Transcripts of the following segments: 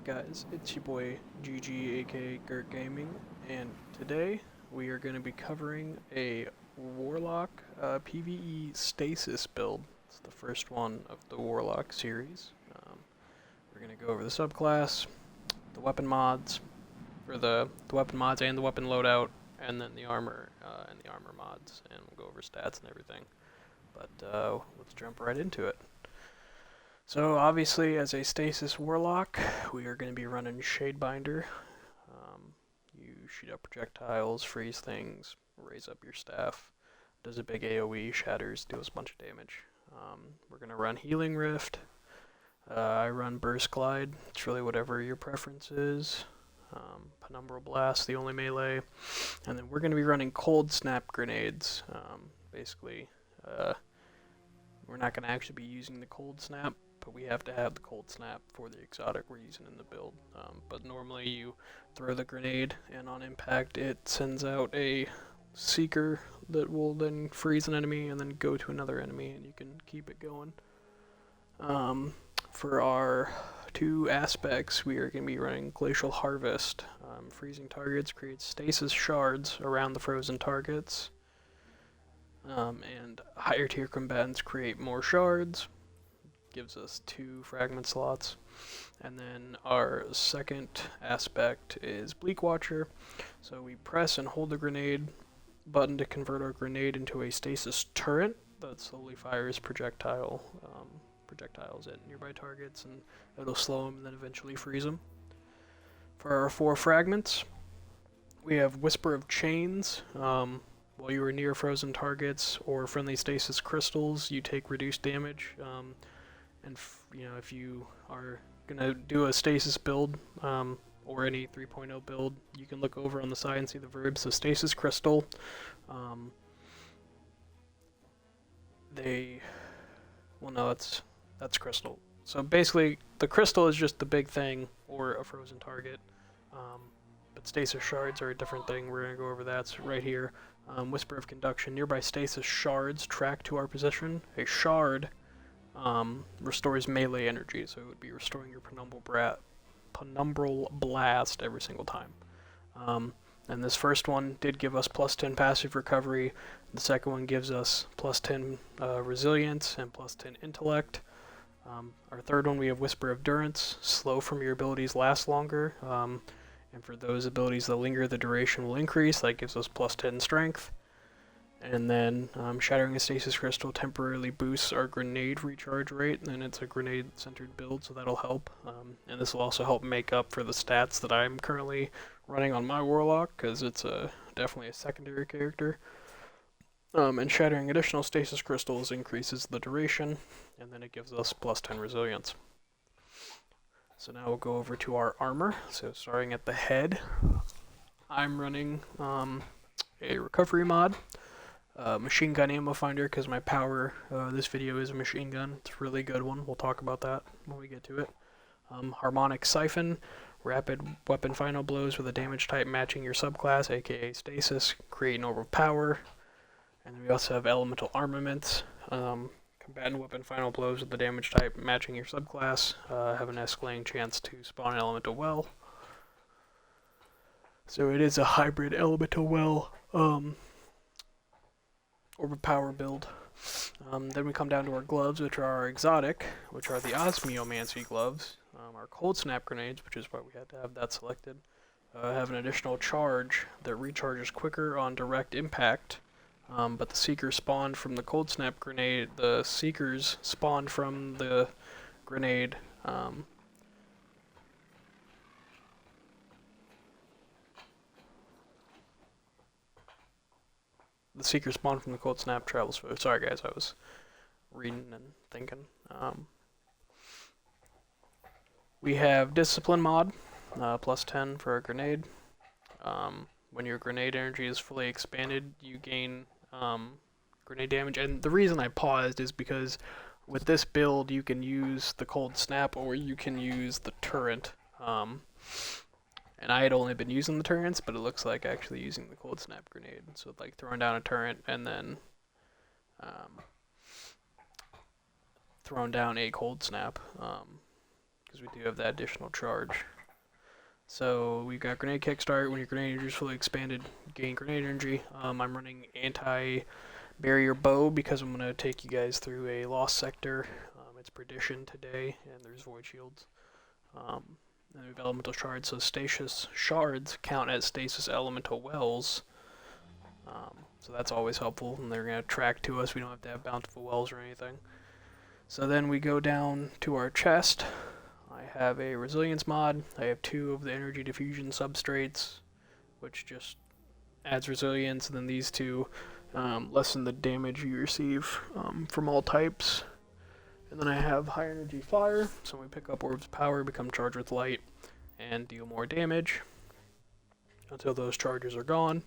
Guys, it's your boy GG aka Gert Gaming, and today we are going to be covering a Warlock PvE Stasis build. It's the first one of the Warlock series. We're going to go over the subclass, the weapon mods, for the weapon mods and the weapon loadout, and then the armor and the armor mods, and we'll go over stats and everything. But let's jump right into it. So obviously, as a Stasis Warlock, we are going to be running Shadebinder. You shoot up projectiles, freeze things, raise up your staff, does a big AoE, shatters, deals a bunch of damage. We're going to run Healing Rift. I run Burst Glide. It's really whatever your preference is. Penumbral Blast, the only melee. And then we're going to be running Cold Snap Grenades. Basically, we're not going to actually be using the Cold Snap, but we have to have the Cold Snap for the exotic we're using in the build. But normally you throw the grenade, and on impact it sends out a Seeker that will then freeze an enemy and then go to another enemy, and you can keep it going. For our two aspects, we are going to be running Glacial Harvest. Freezing targets creates stasis shards around the frozen targets. And higher tier combatants create more shards. Gives us 2 fragment slots. And then our second aspect is Bleak Watcher. So we press and hold the grenade button to convert our grenade into a stasis turret that slowly fires projectiles at nearby targets, and it'll slow them and then eventually freeze them. For our 4 fragments, we have Whisper of Chains. While you are near frozen targets or friendly stasis crystals, you take reduced damage. And if you are gonna do a stasis build or any 3.0 build, you can look over on the side and see the verbs. So stasis crystal, that's crystal. So basically, the crystal is just the big thing or a frozen target. But stasis shards are a different thing. We're gonna go over that. So right here, Whisper of Conduction. Nearby stasis shards track to our position. A shard restores melee energy, so it would be restoring your penumbral blast every single time. And this first one did give us +10 passive recovery. The second one gives us +10 resilience and +10 intellect. Our third one, we have Whisper of Durance. Slow from your abilities lasts longer. And for those abilities that linger, the duration will increase. That gives us +10 strength. And then Shattering a Stasis Crystal temporarily boosts our grenade recharge rate, and it's a grenade-centered build, so that'll help. And this will also help make up for the stats that I'm currently running on my Warlock, because it's definitely a secondary character. And Shattering additional Stasis Crystals increases the duration, and then it gives us +10 resilience. So now we'll go over to our armor. So starting at the head, I'm running a recovery mod. Machine gun ammo finder, because my power this video is a machine gun. It's a really good one. We'll talk about that when we get to it. Harmonic siphon, rapid weapon final blows with a damage type matching your subclass, aka stasis, create an orb of power. And then we also have elemental armaments. Combatant weapon final blows with the damage type matching your subclass, have an escalating chance to spawn an elemental well. So it is a hybrid elemental well orb of power build. Then we come down to our gloves, which are our exotic, which are the Osmiomancy gloves. Our cold snap grenades, which is why we had to have that selected, have an additional charge that recharges quicker on direct impact. But the Seekers spawned from the cold snap grenade. The Seekers spawned from the grenade. The Seeker spawn from the cold snap travels. Sorry guys, I was reading and thinking. We have Discipline mod, +10 for a grenade. When your grenade energy is fully expanded, you gain grenade damage. And the reason I paused is because with this build, you can use the cold snap or you can use the turret. And I had only been using the turrets, but it looks like actually using the cold snap grenade. So like throwing down a turret and then throwing down a cold snap, because we do have that additional charge. So we've got grenade kickstart. When your grenade energy is fully expanded, gain grenade energy. I'm running anti-barrier bow because I'm going to take you guys through a lost sector. It's perdition today, and there's void shields. And we have elemental shards, so stasis shards count as stasis elemental wells. So that's always helpful, and they're going to track to us. We don't have to have bountiful wells or anything. So then we go down to our chest. I have a resilience mod. I have 2 of the energy diffusion substrates, which just adds resilience, and then these 2 lessen the damage you receive from all types. And then I have high energy fire, so when we pick up orbs of power, become charged with light, and deal more damage until those charges are gone.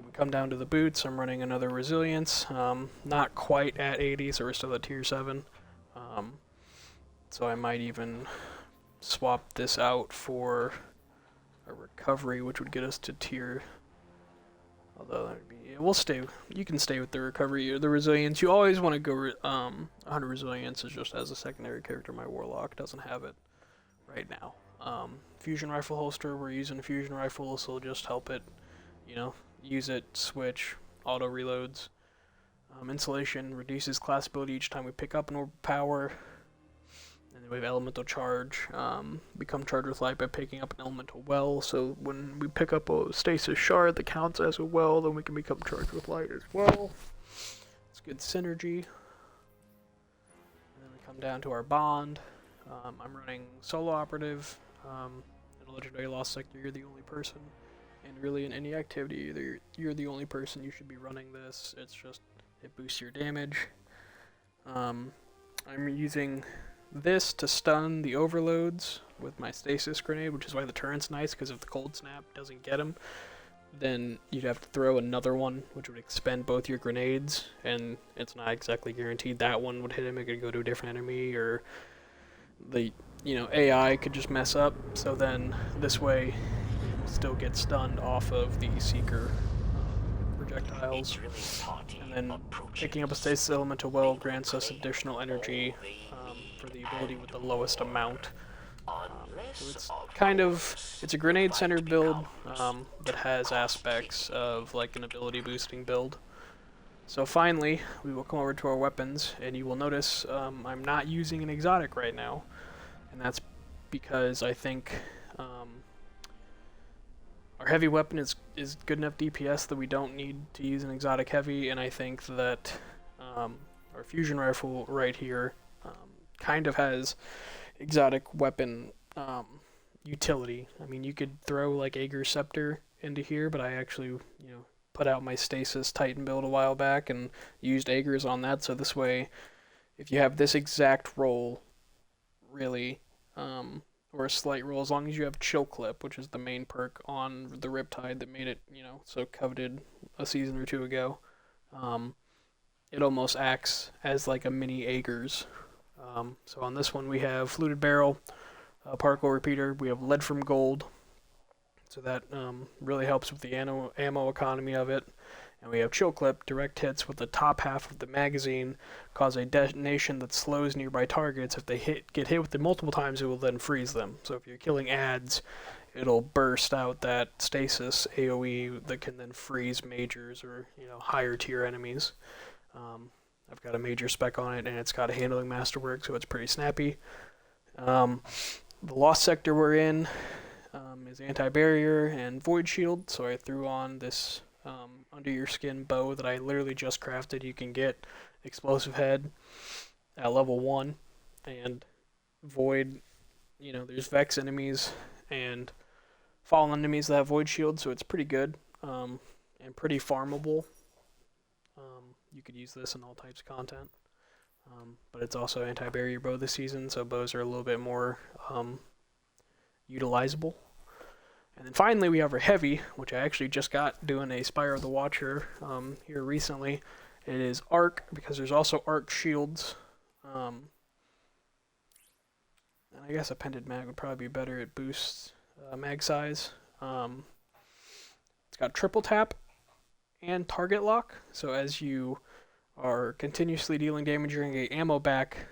We come down to the boots. I'm running another resilience, not quite at 80, so we're still at tier 7. So I might even swap this out for a recovery, which would get us to tier. Although that would be, yeah, we'll stay. You can stay with the recovery or the resilience. You always want to go 100 resilience is just as a secondary character. My Warlock doesn't have it right now. Fusion rifle holster. We're using a fusion rifle, so it'll just help it. Use it, switch, auto reloads. Insulation reduces class ability each time we pick up an orb of power. And then we have elemental charge. Become charged with light by picking up an elemental well. So when we pick up a stasis shard that counts as a well, then we can become charged with light as well. It's good synergy. And then we come down to our bond. I'm running solo operative. In a legendary lost sector, you're the only person. And really in any activity, either you're the only person, you should be running this. It's just, it boosts your damage. I'm using this to stun the overloads with my stasis grenade, which is why the turret's nice, because if the cold snap doesn't get him, then you'd have to throw another one, which would expend both your grenades, and it's not exactly guaranteed that one would hit him. It could go to a different enemy, or the AI could just mess up. So then this way still get stunned off of the Seeker projectiles. And then picking up a Stasis Elemental Well grants us additional energy for the ability with the lowest amount. So it's a grenade-centered build, but has aspects of like an ability boosting build. So finally, we will come over to our weapons, and you will notice I'm not using an exotic right now, and that's because I think our heavy weapon is good enough DPS that we don't need to use an exotic heavy, and I think that our fusion rifle right here kind of has exotic weapon utility. I mean, you could throw like Ager's Scepter into here, but I actually put out my Stasis Titan build a while back and used Ager's on that, so this way, if you have this exact roll, really, or a slight roll, as long as you have Chill Clip, which is the main perk on the Riptide that made it, so coveted a season or 2 ago. It almost acts as like a mini Ager's. So on this one we have Fluted Barrel, Particle Repeater, we have Lead from Gold, so that really helps with the ammo economy of it. And we have Chill Clip, direct hits with the top half of the magazine cause a detonation that slows nearby targets. If they get hit with it multiple times, it will then freeze them. So if you're killing ads, it'll burst out that stasis AoE that can then freeze majors or higher tier enemies. I've got a major spec on it, and it's got a handling masterwork, so it's pretty snappy. The lost sector we're in is anti-barrier and void shield, so I threw on this under your skin bow that I literally just crafted. You can get explosive head at level 1 and void. There's Vex enemies and fallen enemies that have void shield, so it's pretty good and pretty farmable. You could use this in all types of content, but it's also anti-barrier bow this season, so bows are a little bit more utilizable. And then finally we have our heavy, which I actually just got doing a Spire of the Watcher here recently. It is arc, because there's also arc shields. And I guess appended mag would probably be better. It boosts mag size. It's got triple tap and target lock. So as you are continuously dealing damage, you're going to get ammo back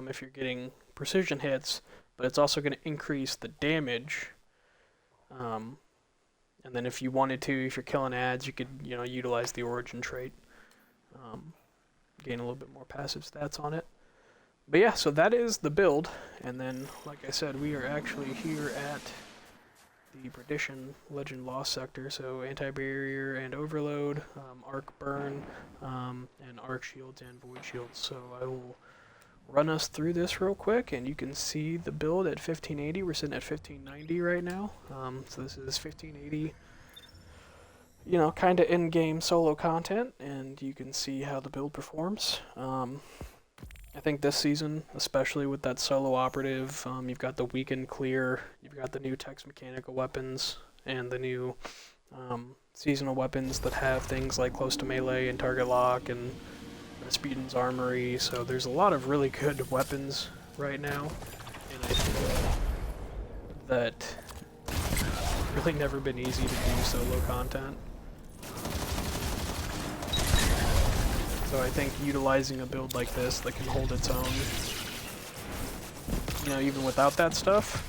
if you're getting precision hits. But it's also going to increase the damage And then if you wanted to, if you're killing ads, you could, you know, utilize the origin trait. Gain a little bit more passive stats on it. But yeah, so that is the build. And then, like I said, we are actually here at the Perdition Legend Lost sector. So anti-barrier and overload, arc burn, and arc shields and void shields. So I will run us through this real quick, and you can see the build at 1580. We're sitting at 1590 right now. So this is 1580, you know, kind of in-game solo content, and you can see how the build performs. I think this season, especially with that solo operative, you've got the weakened clear, you've got the new text mechanical weapons, and the new seasonal weapons that have things like close to melee and target lock and Rasputin's Armory, so there's a lot of really good weapons right now, and I think that it's really never been easy to do solo content. So I think utilizing a build like this that can hold its own, you know, even without that stuff,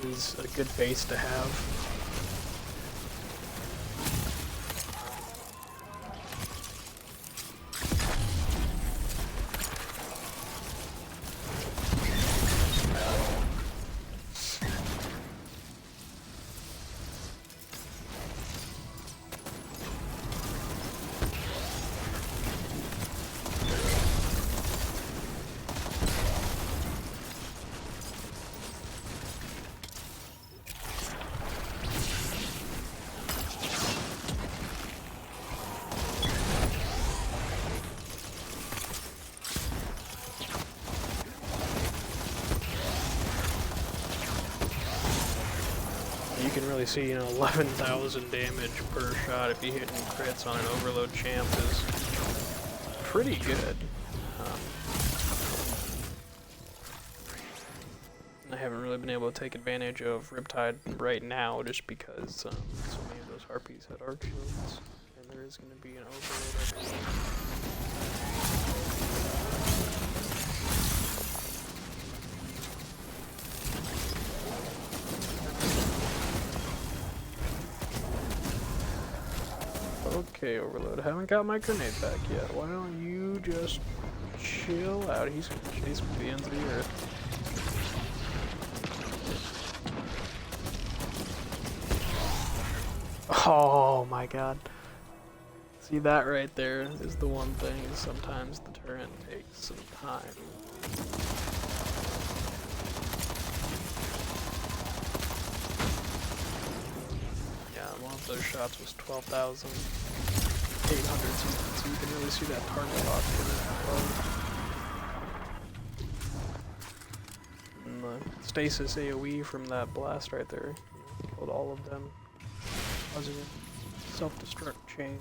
is a good base to have. You can really see, you know, 11,000 damage per shot if you hit crits on an overload champ is pretty good. I haven't really been able to take advantage of Riptide right now just because so many of those harpies had arc shields, and there is going to be an overload. Okay, Overload, I haven't got my grenade back yet. Why don't you just chill out? He's gonna chase me to the ends of the earth. Oh my god. See, that right there is the one thing, is sometimes the turret takes some time. Those shots was 12,800 something, so you can really see that target lock in the Stasis AoE from that blast right there, you know, killed all of them, causing a self-destruct chain.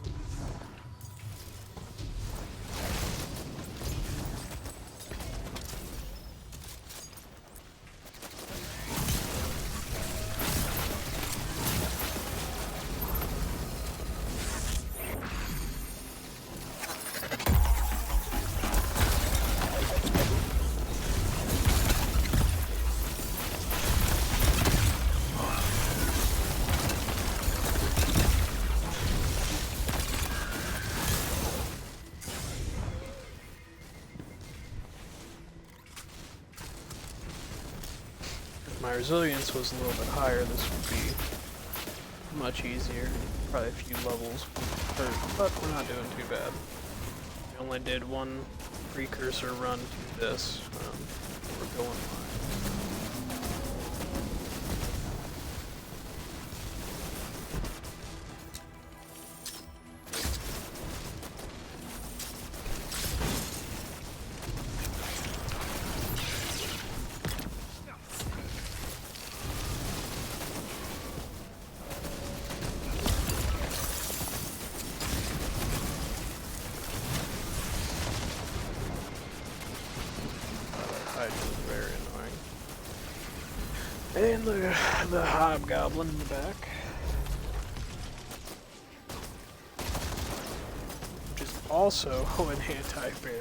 If my resilience was a little bit higher, this would be much easier. Probably a few levels hurt, but we're not doing too bad. We only did one precursor run to this. We're going fine. Very annoying. And the hobgoblin in the back, which is also an anti-barrier.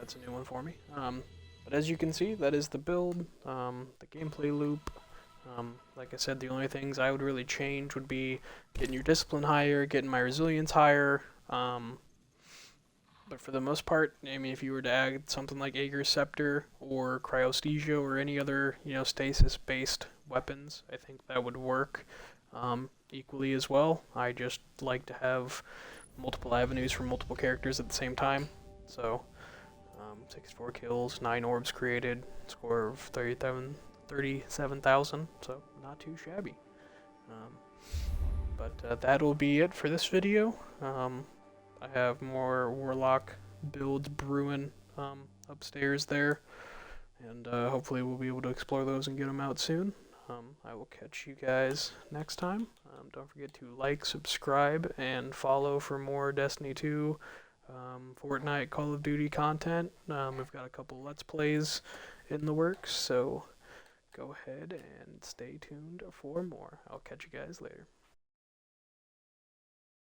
that's a new one for me. But as you can see, that is the build, the gameplay loop. Like I said, the only things I would really change would be getting your discipline higher, getting my resilience higher. But for the most part, I mean, if you were to add something like Aegir's Scepter or Cryosthesia or any other, stasis-based weapons, I think that would work equally as well. I just like to have multiple avenues for multiple characters at the same time. So, 64 kills, 9 orbs created, score of 37,000, so not too shabby. But that'll be it for this video. I have more Warlock builds brewing upstairs there, and hopefully we'll be able to explore those and get them out soon. I will catch you guys next time. Don't forget to like, subscribe, and follow for more Destiny 2, Fortnite, Call of Duty content. We've got a couple Let's Plays in the works, so go ahead and stay tuned for more. I'll catch you guys later.